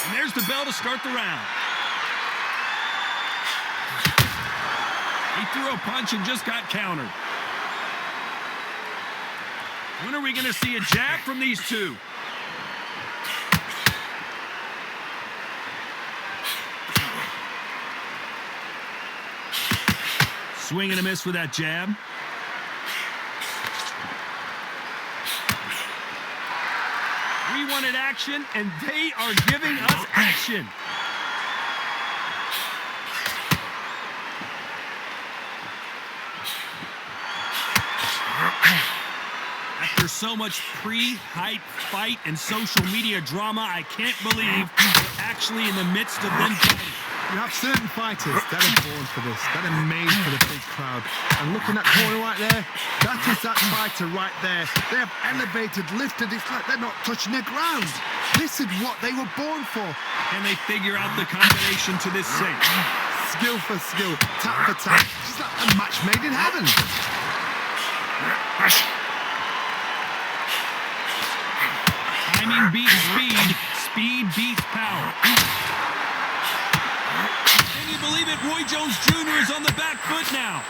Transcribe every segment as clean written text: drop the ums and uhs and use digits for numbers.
And there's the bell to start the round. He threw a punch and just got countered. When are we going to see a jab from these two? Swing and a miss with that jab. We wanted action, and they are giving us action. After so much pre-hype fight and social media drama, I can't believe we're actually in the midst of them fighting. You have certain fighters that are born for this, that are made for the big crowd. And looking at that corner right there, that is that fighter right there. They have elevated, lifted, it's like they're not touching the ground. This is what they were born for. Can they figure out the combination to this sink? Skill for skill, tap for tap. It's like a match made in heaven. Timing beats speed, speed beats power. Can you believe it? Roy Jones Jr. is on the back foot now.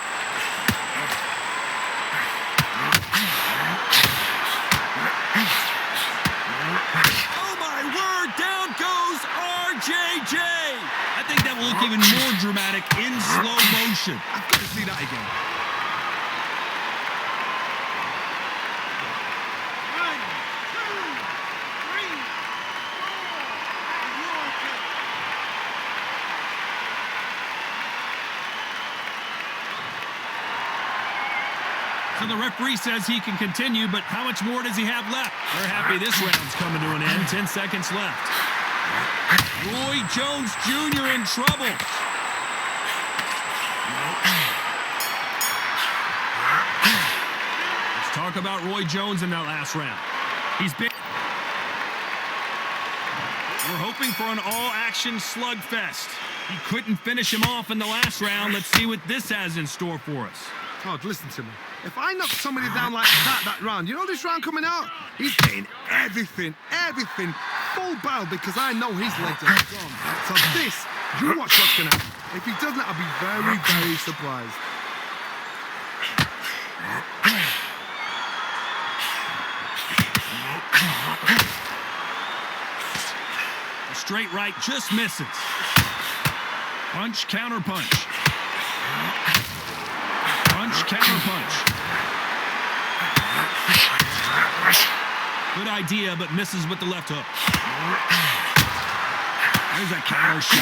Oh my word, down goes RJJ. I think that will look even more dramatic in slow motion. I've got to see that again. So the referee says he can continue, but how much more does he have left? We're happy this round's coming to an end. 10 seconds left. Roy Jones Jr. in trouble. Let's talk about Roy Jones in that last round. He's been... We're hoping for an all-action slugfest. He couldn't finish him off in the last round. Let's see what this has in store for us. Todd, listen to me. If I knock somebody down like that round, you know this round coming out? He's getting everything, full barrel, because I know his legs are strong. So this, you watch what's going to happen. If he doesn't, I'll be very, very surprised. A straight right just misses. Punch, counter punch. Punch, counter punch. Good idea, but misses with the left hook. There's a counter shot.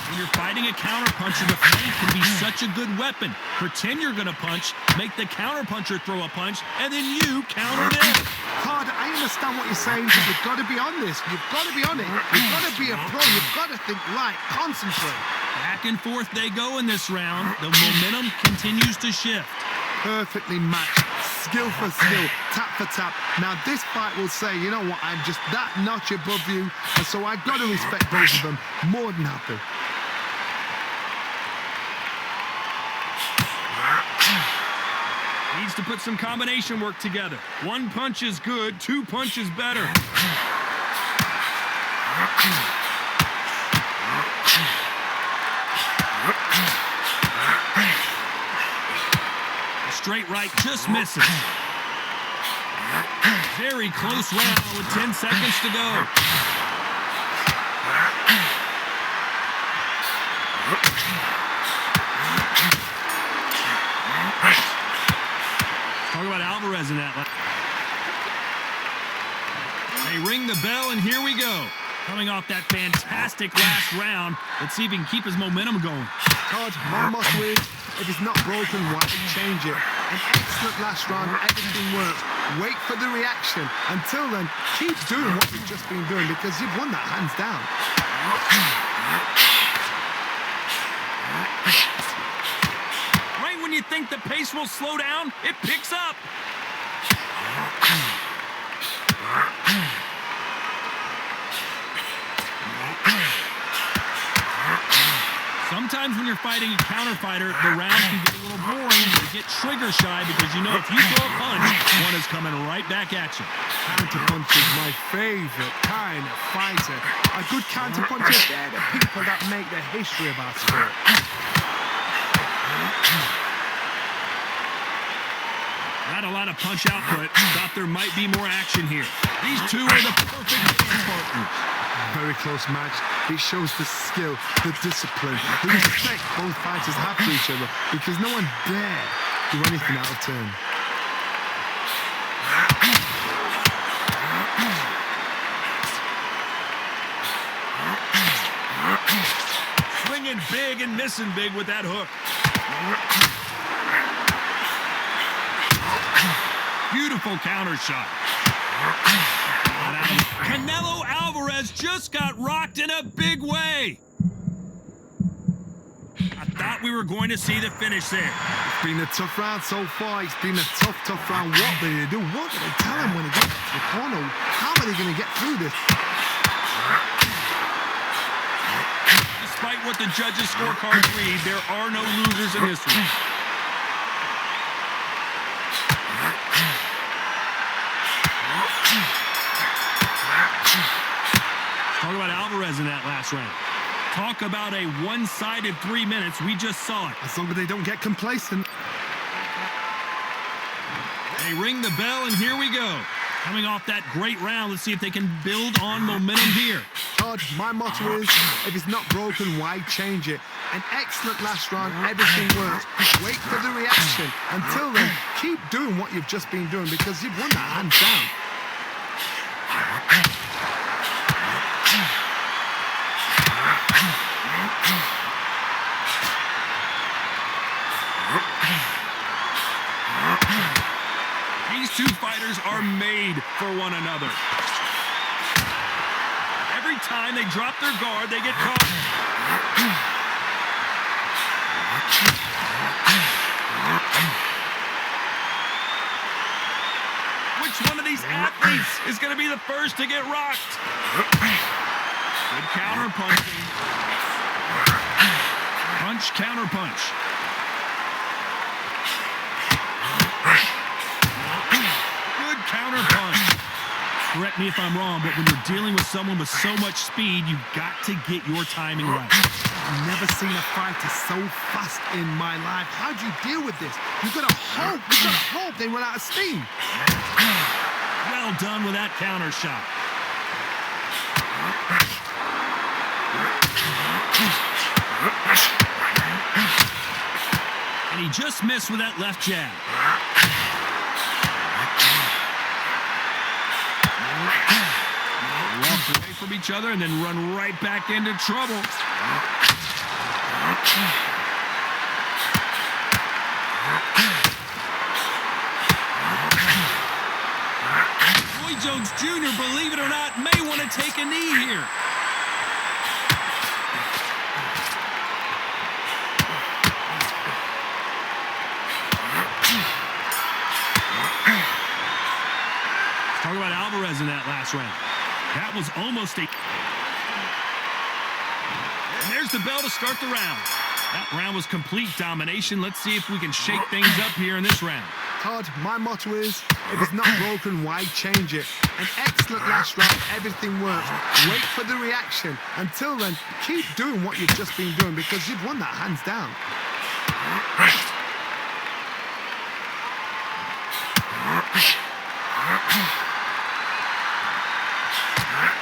When you're fighting a counter puncher, the feint can be such a good weapon. Pretend you're going to punch, make the counter puncher throw a punch, and then you counter it in. Todd, I understand what you're saying, but you've got to be on this. You've got to be on it. You've got to be a pro. You've got to think right. Concentrate. Back and forth they go in this round. The momentum continues to shift. Perfectly matched. Skill for skill. Tap for tap. Now, this fight will say, you know what, I'm just that notch above you, and so I've got to respect both of them. More than happy. Needs to put some combination work together. One punch is good, two punches better. A straight right just misses. Very close round with 10 seconds to go. Talk about Alvarez in that. They ring the bell, and here we go. Coming off that fantastic last round, let's see if he can keep his momentum going. Todd, my motto is, if it's not broken, why change it? An excellent last round, everything works. Wait for the reaction. Until then, keep doing what you've just been doing, because you've won that hands down. When you think the pace will slow down, it picks up. Sometimes when you're fighting a counter fighter, the round can get a little boring. You get trigger shy because you know if you throw a punch, one is coming right back at you. Counter punch is my favorite kind of fighter. A good counter puncher, they're the people that make the history of our sport. Not a lot of punch output. Thought there might be more action here. These two are the perfect dance partners. Very close match. It shows the skill, the discipline, the respect both fighters have for each other because no one dare do anything out of turn. Swinging big and missing big with that hook. Beautiful counter shot. Canelo Alvarez just got rocked in a big way. I thought we were going to see the finish there. It's been a tough round so far. It's been a tough round. What will they do? What do they tell him when he gets to the corner? How are they going to get through this? Despite what the judges' scorecards read, there are no losers in this one. Talk about Alvarez in that last round. Talk about a one-sided 3 minutes. We just saw it. As long as they don't get complacent. They ring the bell, and here we go. Coming off that great round, let's see if they can build on momentum here. Todd, my motto is, if it's not broken, why change it? An excellent last round, everything works. Wait for the reaction. Until then, keep doing what you've just been doing because you've won that hands down. These two fighters are made for one another. Every time they drop their guard, they get caught. Which one of these athletes is going to be the first to get rocked? Good counter punching. Punch, counter punch. Good counter punch. Correct me if I'm wrong, but when you're dealing with someone with so much speed, you've got to get your timing right. I've never seen a fighter so fast in my life. How do you deal with this? You've got to hope they run out of steam. Well done with that counter shot. And he just missed with that left jab. Walk away from each other and then run right back into trouble. Roy Jones Jr., believe it or not, may want to take a knee here. Talk about Alvarez in that last round. That was almost a... And there's the bell to start the round. That round was complete domination. Let's see if we can shake things up here in this round. Todd, my motto is, if it's not broken, why change it? An excellent last round, everything works. Wait for the reaction. Until then, keep doing what you've just been doing because you've won that hands down.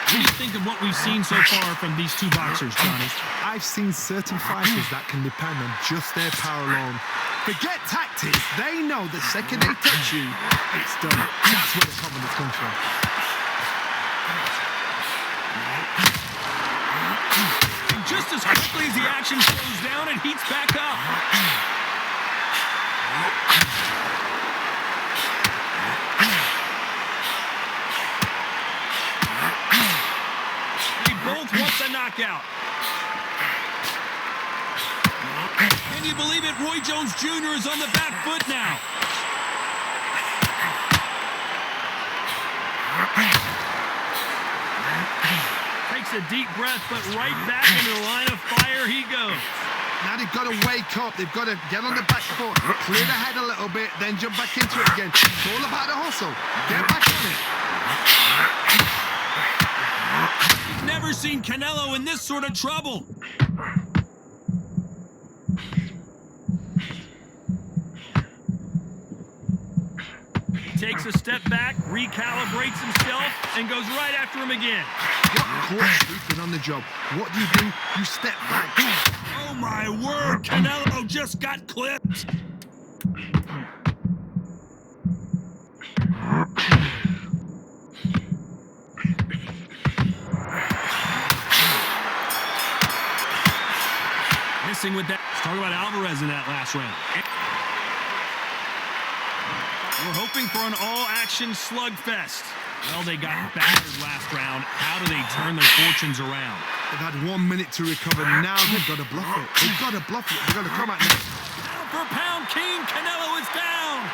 What do you think of what we've seen so far from these two boxers, Johnny? I've seen certain fighters that can depend on just their power alone. Forget tactics. They know the second they touch you, it's done. That's where the confidence comes from. And just as quickly as the action slows down, it heats back up. Both wants a knockout. Can you believe it? Roy Jones Jr. is on the back foot now. Takes a deep breath, but right back into the line of fire he goes. Now they've got to wake up. They've got to get on the back foot, clear the head a little bit, then jump back into it again. It's all about the hustle. Get back on it. Never seen Canelo in this sort of trouble. Takes a step back, recalibrates himself, and goes right after him again. Got caught sleeping on the job. What do? You step back. Oh my word, Canelo just got clipped. Missing with that. Let's talk about Alvarez in that last round. We're hoping for an all-action slugfest. Well, they got battered last round. How do they turn their fortunes around? They've had 1 minute to recover. Now they've got to bluff it. They've got to bluff it. They've got to come out now. Pound for pound king, Canelo is down.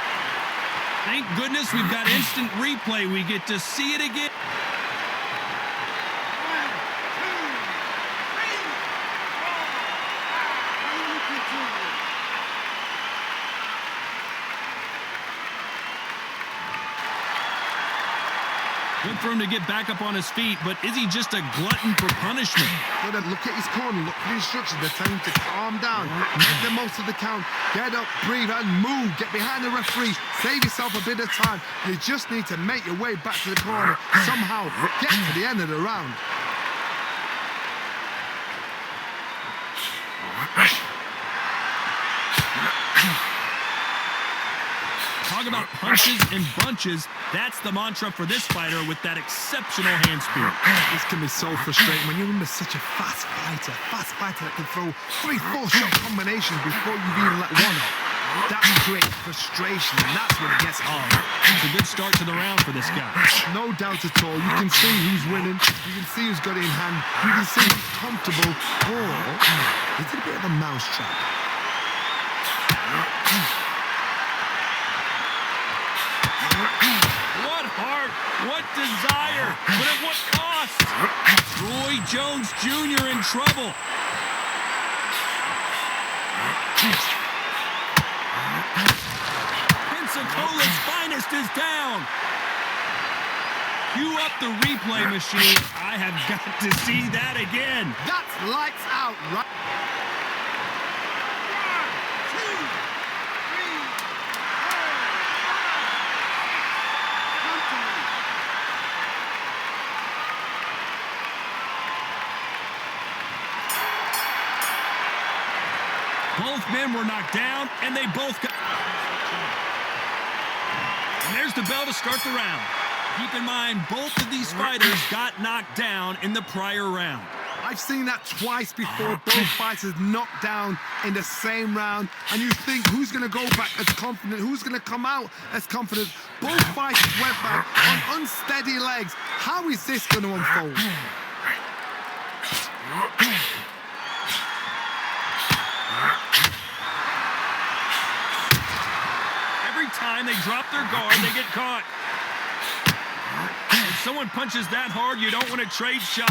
Thank goodness we've got instant replay. We get to see it again. Good for him to get back up on his feet, but is he just a glutton for punishment? Look at his corner. Look at the instructions. They're telling him to calm down. Make the most of the count. Get up, breathe, and move. Get behind the referee. Save yourself a bit of time. You just need to make your way back to the corner. Somehow get to the end of the round. Talk about punches and bunches. That's the mantra for this fighter with that exceptional hand speed. This can be so frustrating when you're under such a fast fighter that can throw 3-4 shot combinations before you've even let one up. That creates frustration, and that's when it gets hard. It's a good start to the round for this guy. No doubt at all. You can see who's winning. You can see who's got it in hand. You can see who's comfortable. Or is it a bit of a mousetrap? What heart, what desire, but at what cost? Roy Jones Jr. in trouble. Pensacola's finest is down. Cue up the replay machine. I have got to see that again. That's lights out, right? Both men were knocked down, and they both got... And there's the bell to start the round. Keep in mind, both of these fighters got knocked down in the prior round. I've seen that twice before. Both fighters knocked down in the same round. And you think, who's going to go back as confident? Who's going to come out as confident? Both fighters went back on unsteady legs. How is this going to unfold? Time they drop their guard, they get caught. If someone punches that hard, you don't want to trade shots.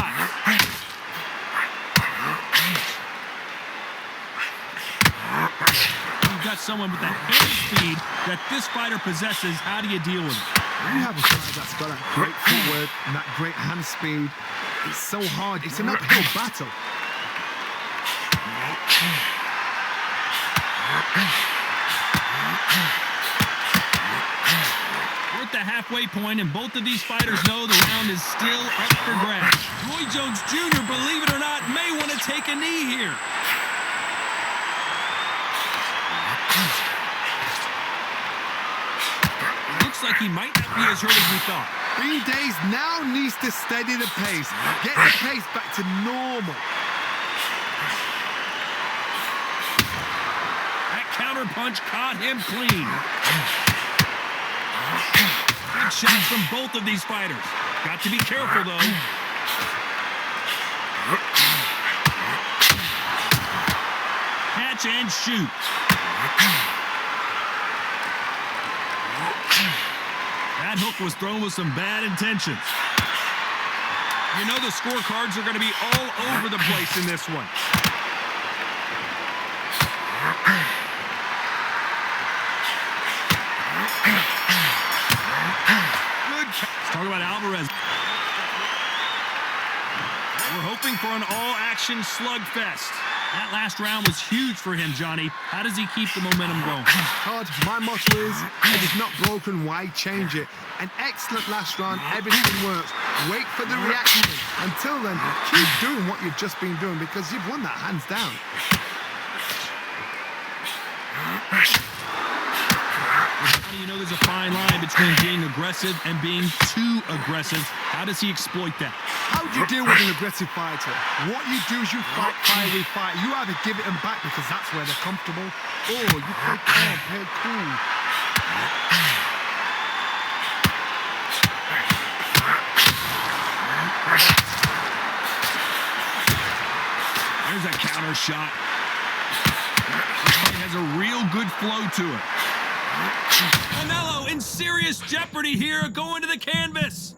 You've got someone with that hand speed that this fighter possesses. How do you deal with it? You have a fighter that's got that great footwork and that great hand speed. It's so hard. It's an uphill battle. We're at the halfway point, and both of these fighters know the round is still up for grabs. Roy Jones Jr., believe it or not, may want to take a knee here. Looks like he might not be as hurt as we thought. Green Days now needs to steady the pace. Get the pace back to normal. That counter punch caught him clean. Good shots from both of these fighters. Got to be careful, though. Catch and shoot. That hook was thrown with some bad intentions. You know the scorecards are going to be all over the place in this one. Talk about Alvarez. We're hoping for an all-action slugfest. That last round was huge for him, Johnny. How does he keep the momentum going? Todd, my motto is, if it's not broken, why change it? An excellent last round, everything works. Wait for the reaction. Until then, keep doing what you've just been doing because you've won that hands down. You know there's a fine line between being aggressive and being too aggressive. How does he exploit that? How do you deal with an aggressive fighter? What you do is you fight, fiery fight. You either give it them back because that's where they're comfortable, or you play calm, play cool. There's a counter shot. This fight has a real good flow to it. Canelo in serious jeopardy here, going to the canvas.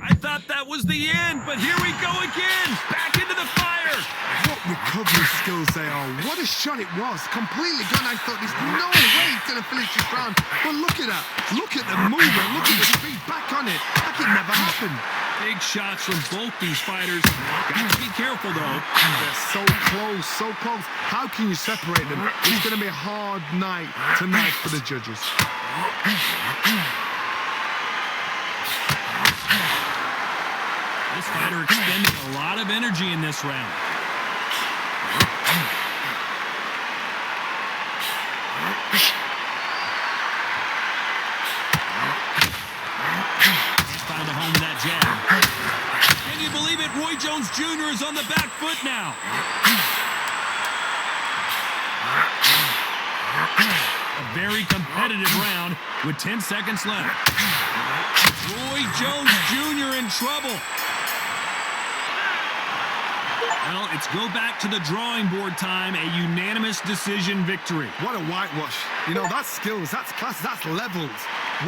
I thought that was the end, but here we go again. Back into the fire. What recovery skills they are. What a shot it was. Completely gone. I thought there's no way he's going to finish this round. But look at that. Look at the movement. Look at the speed. Back on it. That could never happen. Big shots from both these fighters. Got to be careful, though. They're so close, so close. How can you separate them? It's going to be a hard night tonight for the judges. This fighter expended a lot of energy in this round. Found a home with that jab. Can you believe it? Roy Jones Jr. is on the back foot now. A very competitive round with 10 seconds left. Roy Jones Jr. in trouble. Well, it's go back to the drawing board time, a unanimous decision victory. What a whitewash. You know, that's skills, that's class, that's levels.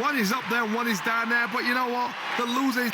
One is up there, one is down there, but you know what? The loser is...